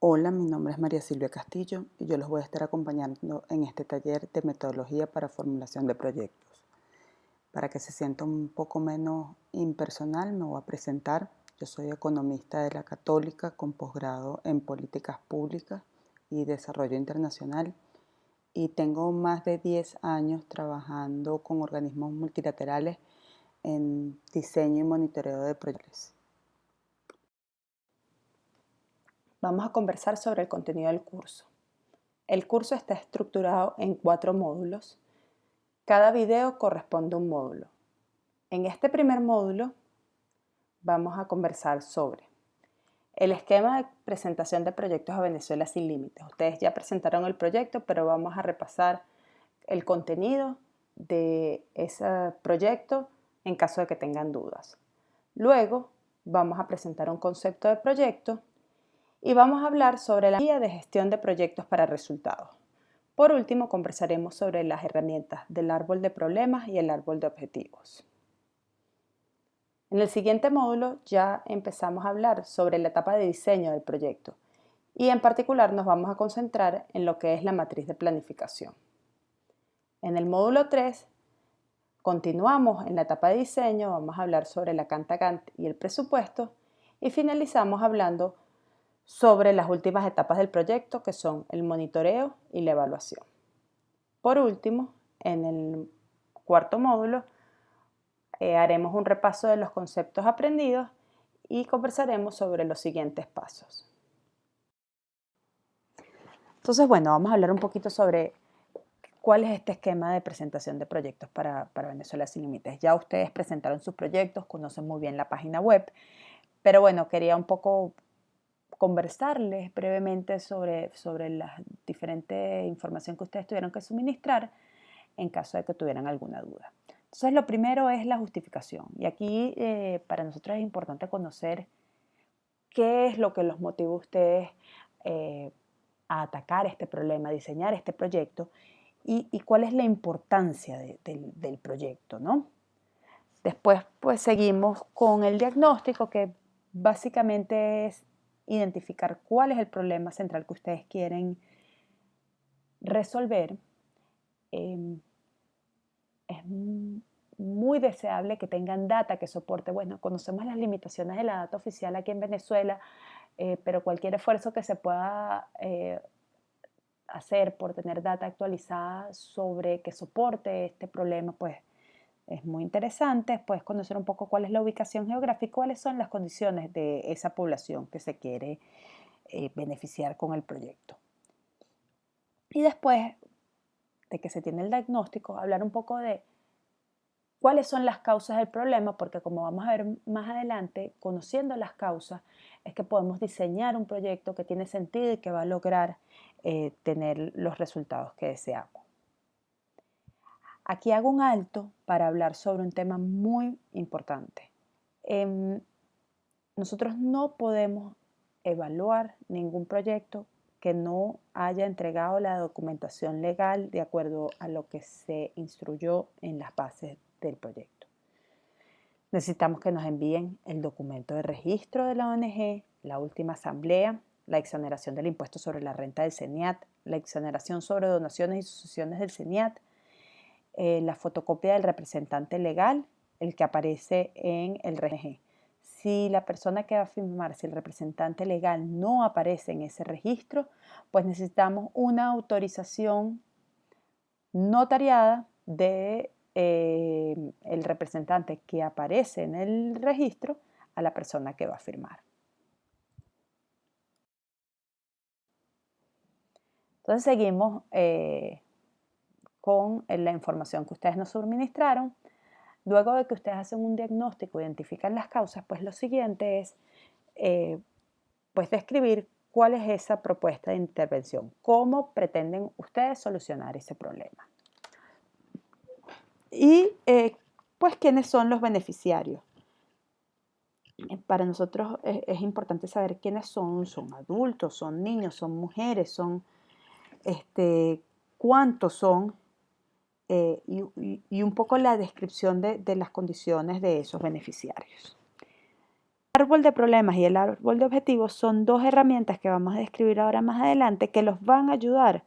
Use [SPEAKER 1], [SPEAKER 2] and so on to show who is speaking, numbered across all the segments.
[SPEAKER 1] Hola, mi nombre es María Silvia Castillo y yo los voy a estar acompañando en este taller de metodología para formulación de proyectos. Para que se sienta un poco menos impersonal, me voy a presentar. Yo soy economista de la Católica con posgrado en políticas públicas y desarrollo internacional y tengo más de 10 años trabajando con organismos multilaterales en diseño y monitoreo de proyectos.
[SPEAKER 2] Vamos a conversar sobre el contenido del curso. El curso está estructurado en 4 módulos. Cada video corresponde a un módulo. En este primer módulo vamos a conversar sobre el esquema de presentación de proyectos a Venezuela sin límites. Ustedes ya presentaron el proyecto, pero vamos a repasar el contenido de ese proyecto en caso de que tengan dudas. Luego vamos a presentar un concepto de proyecto y vamos a hablar sobre la guía de gestión de proyectos para resultados. Por último, conversaremos sobre las herramientas del árbol de problemas y el árbol de objetivos. En el siguiente módulo ya empezamos a hablar sobre la etapa de diseño del proyecto y en particular nos vamos a concentrar en lo que es la matriz de planificación. En el módulo 3 continuamos en la etapa de diseño, vamos a hablar sobre la Gantt y el presupuesto y finalizamos hablando sobre las últimas etapas del proyecto, que son el monitoreo y la evaluación. Por último, en el cuarto módulo haremos un repaso de los conceptos aprendidos y conversaremos sobre los siguientes pasos. Entonces, bueno, vamos a hablar un poquito sobre cuál es este esquema de presentación de proyectos para Venezuela sin Límites. Ya ustedes presentaron sus proyectos, conocen muy bien la página web, pero bueno, quería un poco conversarles brevemente sobre la diferente información que ustedes tuvieron que suministrar en caso de que tuvieran alguna duda. Entonces, lo primero es la justificación. Y aquí para nosotros es importante conocer qué es lo que los motivó a ustedes a atacar este problema, a diseñar este proyecto y cuál es la importancia del proyecto, ¿no? Después, pues seguimos con el diagnóstico, que básicamente es identificar cuál es el problema central que ustedes quieren resolver. Es muy deseable que tengan data que soporte. Bueno, conocemos las limitaciones de la data oficial aquí en Venezuela, pero cualquier esfuerzo que se pueda hacer por tener data actualizada sobre que soporte este problema, pues es muy interesante. Después conocer un poco cuál es la ubicación geográfica, cuáles son las condiciones de esa población que se quiere beneficiar con el proyecto. Y después de que se tiene el diagnóstico, hablar un poco de cuáles son las causas del problema, porque como vamos a ver más adelante, conociendo las causas, es que podemos diseñar un proyecto que tiene sentido y que va a lograr tener los resultados que deseamos. Aquí hago un alto para hablar sobre un tema muy importante. Nosotros no podemos evaluar ningún proyecto que no haya entregado la documentación legal de acuerdo a lo que se instruyó en las bases del proyecto. Necesitamos que nos envíen el documento de registro de la ONG, la última asamblea, la exoneración del impuesto sobre la renta del CENIAT, la exoneración sobre donaciones y sucesiones del CENIAT, la fotocopia del representante legal, el que aparece en el RNG. Si la persona que va a firmar, si el representante legal no aparece en ese registro, pues necesitamos una autorización notariada de el representante que aparece en el registro a la persona que va a firmar. Entonces seguimos con la información que ustedes nos suministraron. Luego de que ustedes hacen un diagnóstico, identifican las causas, pues lo siguiente es pues describir cuál es esa propuesta de intervención, cómo pretenden ustedes solucionar ese problema. Y pues quiénes son los beneficiarios. Para nosotros es importante saber quiénes son adultos, son niños, son mujeres, son cuántos son y un poco la descripción de las condiciones de esos beneficiarios. árbol de problemas y el árbol de objetivos son dos herramientas que vamos a describir ahora más adelante que los van a ayudar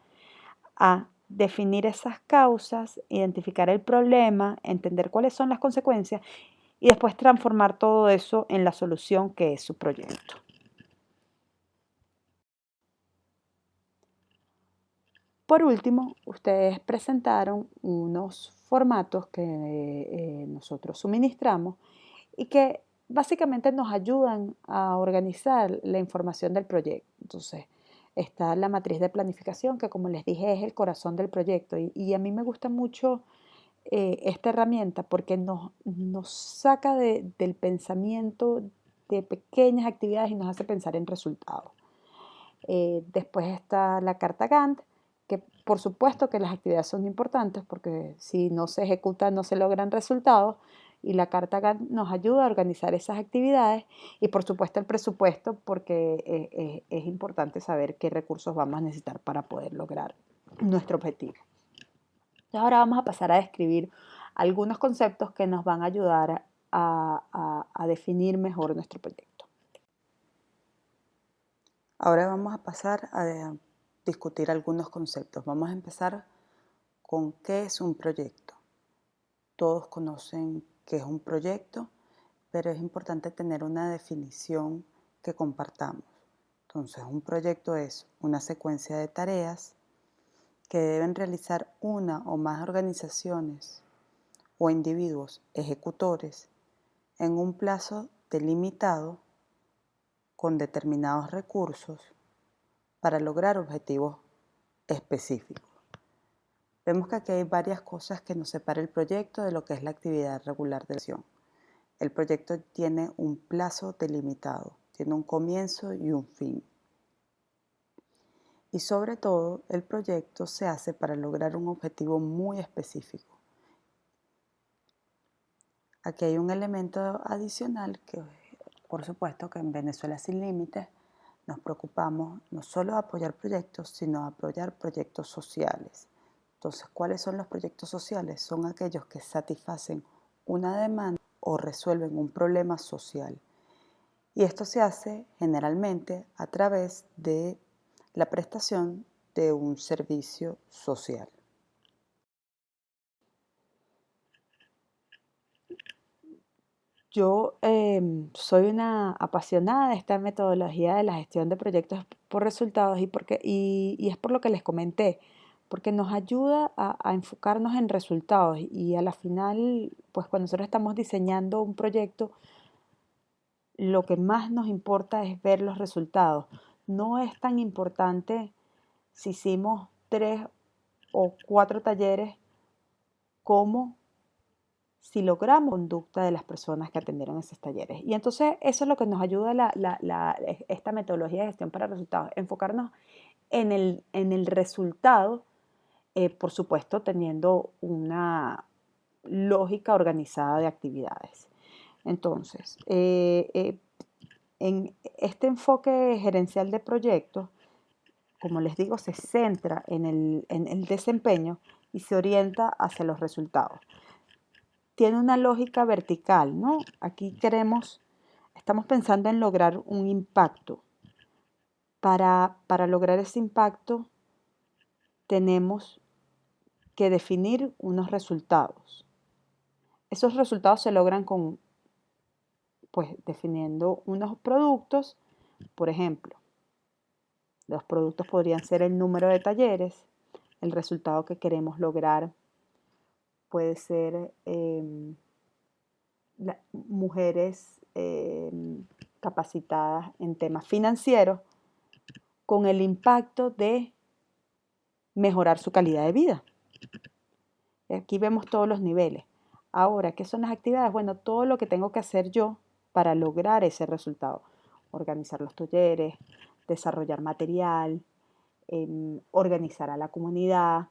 [SPEAKER 2] a definir esas causas, identificar el problema, entender cuáles son las consecuencias y después transformar todo eso en la solución que es su proyecto. Por último, ustedes presentaron unos formatos que nosotros suministramos y que básicamente nos ayudan a organizar la información del proyecto. Entonces, está la matriz de planificación, que como les dije es el corazón del proyecto. Y a mí me gusta mucho esta herramienta porque nos saca del pensamiento de pequeñas actividades y nos hace pensar en resultados. Después está la carta Gantt, que por supuesto que las actividades son importantes porque si no se ejecutan no se logran resultados y la carta Gantt nos ayuda a organizar esas actividades y por supuesto el presupuesto porque es importante saber qué recursos vamos a necesitar para poder lograr nuestro objetivo. Entonces ahora vamos a pasar a describir algunos conceptos que nos van a ayudar a definir mejor nuestro proyecto.
[SPEAKER 1] Ahora vamos a pasar a discutir algunos conceptos. Vamos a empezar con qué es un proyecto. Todos conocen qué es un proyecto, pero es importante tener una definición que compartamos. Entonces, un proyecto es una secuencia de tareas que deben realizar una o más organizaciones o individuos ejecutores en un plazo delimitado con determinados recursos para lograr objetivos específicos. Vemos que aquí hay varias cosas que nos separan el proyecto de lo que es la actividad regular de la acción. El proyecto tiene un plazo delimitado, tiene un comienzo y un fin. Y sobre todo, el proyecto se hace para lograr un objetivo muy específico. Aquí hay un elemento adicional que, por supuesto, que en Venezuela Sin Límites nos preocupamos no solo de apoyar proyectos, sino de apoyar proyectos sociales. Entonces, ¿cuáles son los proyectos sociales? Son aquellos que satisfacen una demanda o resuelven un problema social. Y esto se hace generalmente a través de la prestación de un servicio social.
[SPEAKER 2] Yo soy una apasionada de esta metodología de la gestión de proyectos por resultados y es por lo que les comenté, porque nos ayuda a enfocarnos en resultados y a la final, pues cuando nosotros estamos diseñando un proyecto, lo que más nos importa es ver los resultados. No es tan importante si hicimos 3 o 4 talleres como si logramos la conducta de las personas que atendieron esos talleres. Y entonces eso es lo que nos ayuda esta metodología de gestión para resultados, enfocarnos en el resultado, por supuesto teniendo una lógica organizada de actividades. Entonces, en este enfoque gerencial de proyectos, como les digo, se centra en el desempeño y se orienta hacia los resultados. Tiene una lógica vertical, ¿no? Aquí estamos pensando en lograr un impacto. Para lograr ese impacto tenemos que definir unos resultados. Esos resultados se logran definiendo unos productos, por ejemplo. Los productos podrían ser el número de talleres, el resultado que queremos lograr puede ser mujeres capacitadas en temas financieros con el impacto de mejorar su calidad de vida. Aquí vemos todos los niveles. Ahora, ¿qué son las actividades? Bueno, todo lo que tengo que hacer yo para lograr ese resultado. Organizar los talleres, desarrollar material, organizar a la comunidad.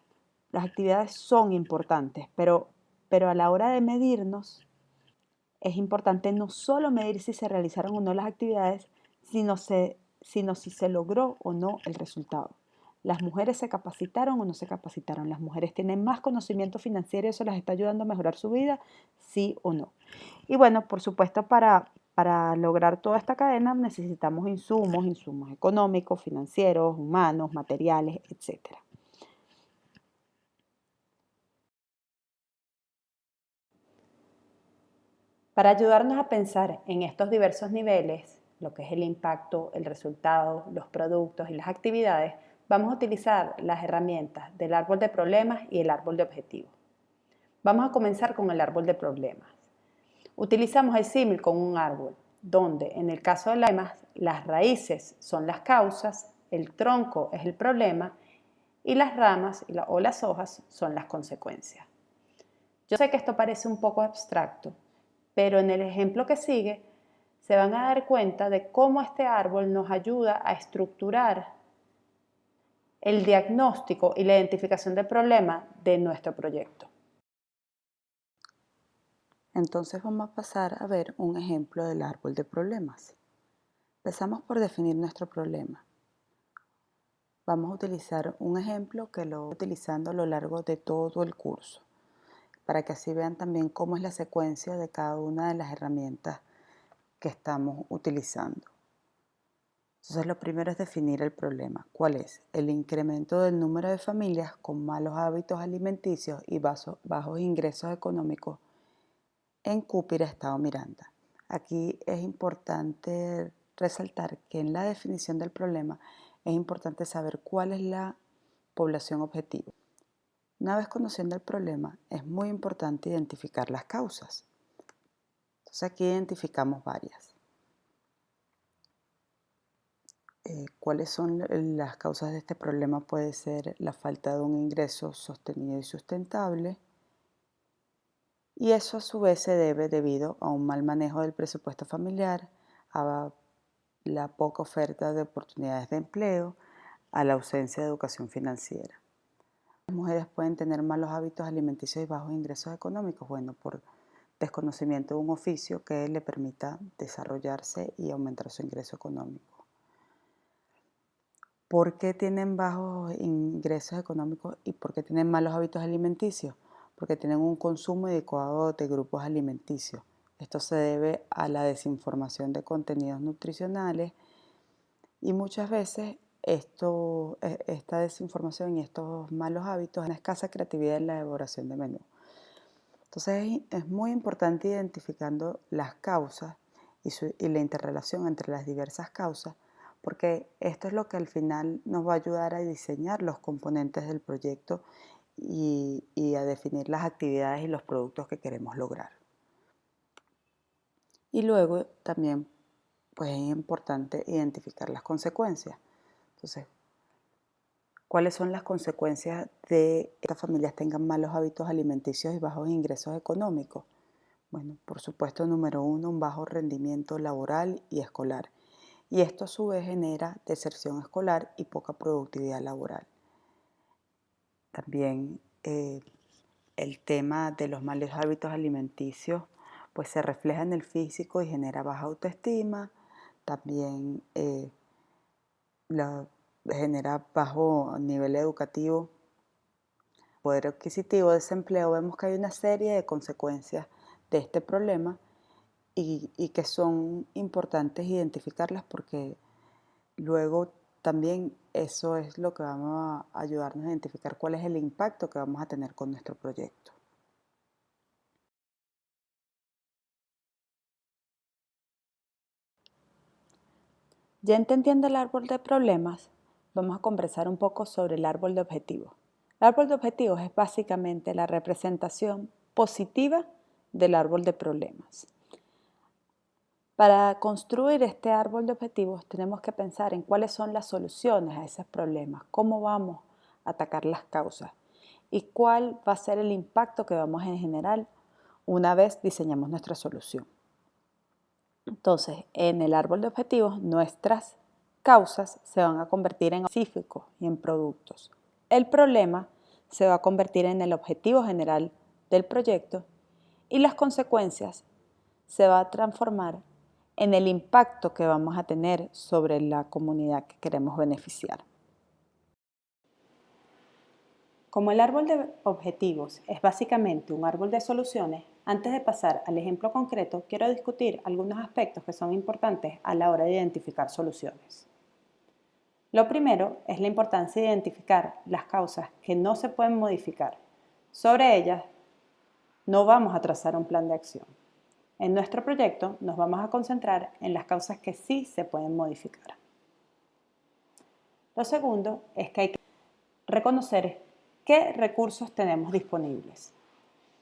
[SPEAKER 2] Las actividades son importantes, pero a la hora de medirnos, es importante no solo medir si se realizaron o no las actividades, sino si se logró o no el resultado. Las mujeres se capacitaron o no se capacitaron. Las mujeres tienen más conocimiento financiero y eso les está ayudando a mejorar su vida, sí o no. Y bueno, por supuesto, para
[SPEAKER 1] Para lograr toda esta cadena necesitamos insumos económicos, financieros, humanos, materiales, etc.
[SPEAKER 2] Para ayudarnos a pensar en estos diversos niveles, lo que es el impacto, el resultado, los productos y las actividades, vamos a utilizar las herramientas del árbol de problemas y el árbol de objetivos. Vamos a comenzar con el árbol de problemas. Utilizamos el símil con un árbol, donde en el caso de las raíces son las causas, el tronco es el problema y las ramas o las hojas son las consecuencias. Yo sé que esto parece un poco abstracto, pero en el ejemplo que sigue se van a dar cuenta de cómo este árbol nos ayuda a estructurar el diagnóstico y la identificación del problema de nuestro proyecto.
[SPEAKER 1] Entonces vamos a pasar a ver un ejemplo del árbol de problemas. Empezamos por definir nuestro problema. Vamos a utilizar un ejemplo que lo voy utilizando a lo largo de todo el curso, para que así vean también cómo es la secuencia de cada una de las herramientas que estamos utilizando. Entonces lo primero es definir el problema. ¿Cuál es? El incremento del número de familias con malos hábitos alimenticios y bajos ingresos económicos en Cúpira, Estado Miranda. Aquí es importante resaltar que en la definición del problema es importante saber cuál es la población objetivo. Una vez conociendo el problema, es muy importante identificar las causas. Entonces aquí identificamos varias. ¿Cuáles son las causas de este problema? Puede ser la falta de un ingreso sostenido y sustentable, y eso a su vez se debe debido a un mal manejo del presupuesto familiar, a la poca oferta de oportunidades de empleo, a la ausencia de educación financiera. Las mujeres pueden tener malos hábitos alimenticios y bajos ingresos económicos, bueno, por desconocimiento de un oficio que le permita desarrollarse y aumentar su ingreso económico. ¿Por qué tienen bajos ingresos económicos y por qué tienen malos hábitos alimenticios? Porque tienen un consumo adecuado de grupos alimenticios. Esto se debe a la desinformación de contenidos nutricionales y muchas veces esta desinformación y estos malos hábitos, una escasa creatividad en la elaboración de menú. Entonces es muy importante identificando las causas y la interrelación entre las diversas causas, porque esto es lo que al final nos va a ayudar a diseñar los componentes del proyecto y a definir las actividades y los productos que queremos lograr. Y luego también pues es importante identificar las consecuencias. Entonces, ¿cuáles son las consecuencias de que estas familias tengan malos hábitos alimenticios y bajos ingresos económicos? Bueno, por supuesto, número uno, un bajo rendimiento laboral y escolar. Y esto a su vez genera deserción escolar y poca productividad laboral. También el tema de los malos hábitos alimenticios pues se refleja en el físico y genera baja autoestima. También genera bajo nivel educativo, poder adquisitivo, desempleo. Vemos que hay una serie de consecuencias de este problema y que son importantes identificarlas porque luego también eso es lo que vamos a ayudarnos a identificar cuál es el impacto que vamos a tener con nuestro proyecto. Ya entendiendo el árbol de problemas, vamos a conversar un poco sobre el árbol de objetivos. El árbol de objetivos es básicamente la representación positiva del árbol de problemas. Para construir este árbol de objetivos tenemos que pensar en cuáles son las soluciones a esos problemas, cómo vamos a atacar las causas y cuál va a ser el impacto que vamos a generar una vez diseñamos nuestra solución. Entonces, en el árbol de objetivos, nuestras causas se van a convertir en específicos y en productos. El problema se va a convertir en el objetivo general del proyecto y las consecuencias se va a transformar en el impacto que vamos a tener sobre la comunidad que queremos beneficiar. Como el árbol de objetivos es básicamente un árbol de soluciones,
[SPEAKER 2] Antes de pasar al ejemplo concreto, quiero discutir algunos aspectos que son importantes a la hora de identificar soluciones. Lo primero es la importancia de identificar las causas que no se pueden modificar. Sobre ellas, no vamos a trazar un plan de acción. En nuestro proyecto nos vamos a concentrar en las causas que sí se pueden modificar. Lo segundo es que hay que reconocer qué recursos tenemos disponibles.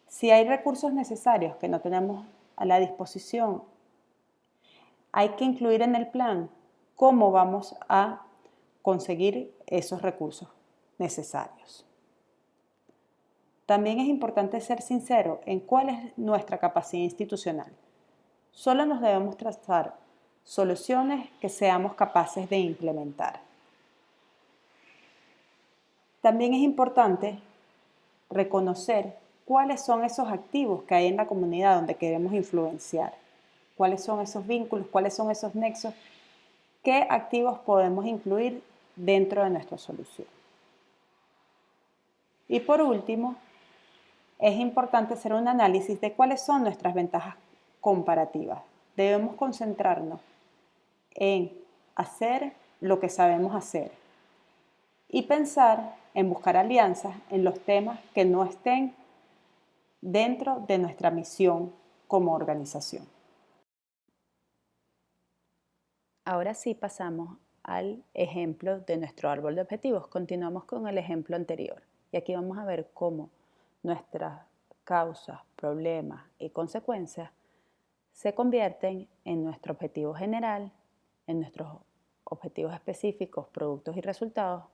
[SPEAKER 2] Si hay recursos necesarios que no tenemos a la disposición, hay que incluir en el plan cómo vamos a conseguir esos recursos necesarios. También es importante ser sincero en cuál es nuestra capacidad institucional. Solo nos debemos trazar soluciones que seamos capaces de implementar. También es importante reconocer cuáles son esos activos que hay en la comunidad donde queremos influenciar, cuáles son esos vínculos, cuáles son esos nexos, qué activos podemos incluir dentro de nuestra solución. Y por último, es importante hacer un análisis de cuáles son nuestras ventajas comparativas. Debemos concentrarnos en hacer lo que sabemos hacer y pensar en buscar alianzas en los temas que no estén dentro de nuestra misión como organización. Ahora sí pasamos al ejemplo de nuestro árbol de objetivos. Continuamos con el ejemplo anterior y aquí vamos a ver cómo nuestras causas, problemas y consecuencias se convierten en nuestro objetivo general, en nuestros objetivos específicos, productos y resultados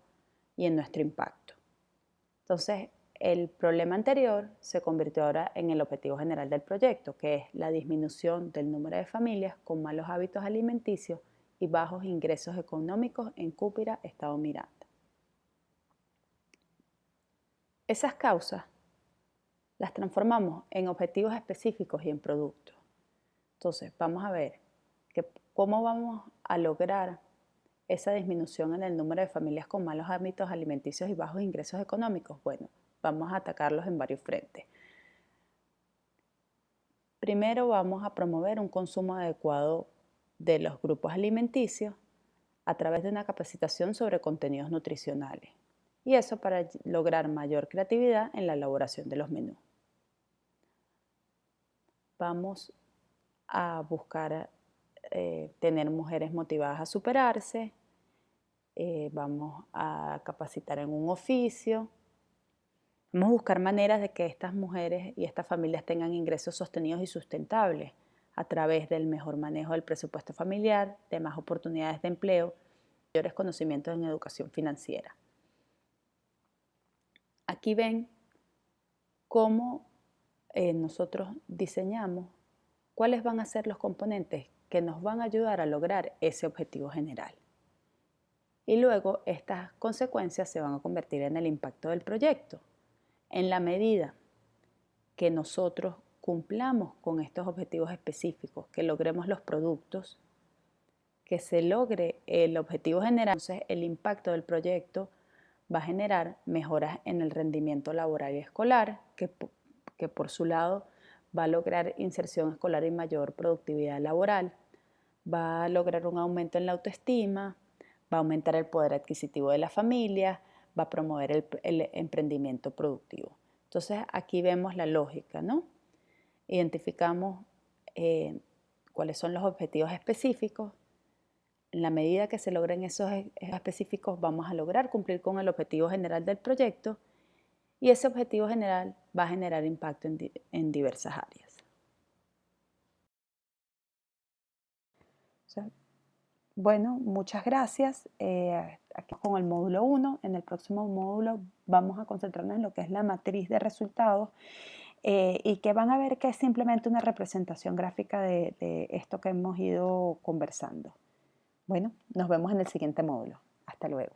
[SPEAKER 2] y en nuestro impacto. Entonces, el problema anterior se convirtió ahora en el objetivo general del proyecto, que es la disminución del número de familias con malos hábitos alimenticios y bajos ingresos económicos en Cúpira, Estado Miranda. Esas causas las transformamos en objetivos específicos y en productos. Entonces, vamos a ver cómo vamos a lograr esa disminución en el número de familias con malos hábitos alimenticios y bajos ingresos económicos. Bueno, vamos a atacarlos en varios frentes. Primero vamos a promover un consumo adecuado de los grupos alimenticios a través de una capacitación sobre contenidos nutricionales. Y eso para lograr mayor creatividad en la elaboración de los menús. Vamos a buscar tener mujeres motivadas a superarse, vamos a capacitar en un oficio, vamos a buscar maneras de que estas mujeres y estas familias tengan ingresos sostenidos y sustentables a través del mejor manejo del presupuesto familiar, de más oportunidades de empleo, mayores conocimientos en educación financiera. Aquí ven cómo nosotros diseñamos cuáles van a ser los componentes que nos van a ayudar a lograr ese objetivo general. Y luego estas consecuencias se van a convertir en el impacto del proyecto. En la medida que nosotros cumplamos con estos objetivos específicos, que logremos los productos, que se logre el objetivo general, entonces el impacto del proyecto va a generar mejoras en el rendimiento laboral y escolar, que por su lado va a lograr inserción escolar y mayor productividad laboral, va a lograr un aumento en la autoestima, va a aumentar el poder adquisitivo de la familia, va a promover el emprendimiento productivo. Entonces aquí vemos la lógica, ¿no? Identificamos cuáles son los objetivos específicos. En la medida que se logren esos específicos, vamos a lograr cumplir con el objetivo general del proyecto y ese objetivo general va a generar impacto en diversas áreas. Bueno, muchas gracias. Aquí con el módulo 1. En el próximo módulo vamos a concentrarnos en lo que es la matriz de resultados y que van a ver que es simplemente una representación gráfica de esto que hemos ido conversando. Bueno, nos vemos en el siguiente módulo. Hasta luego.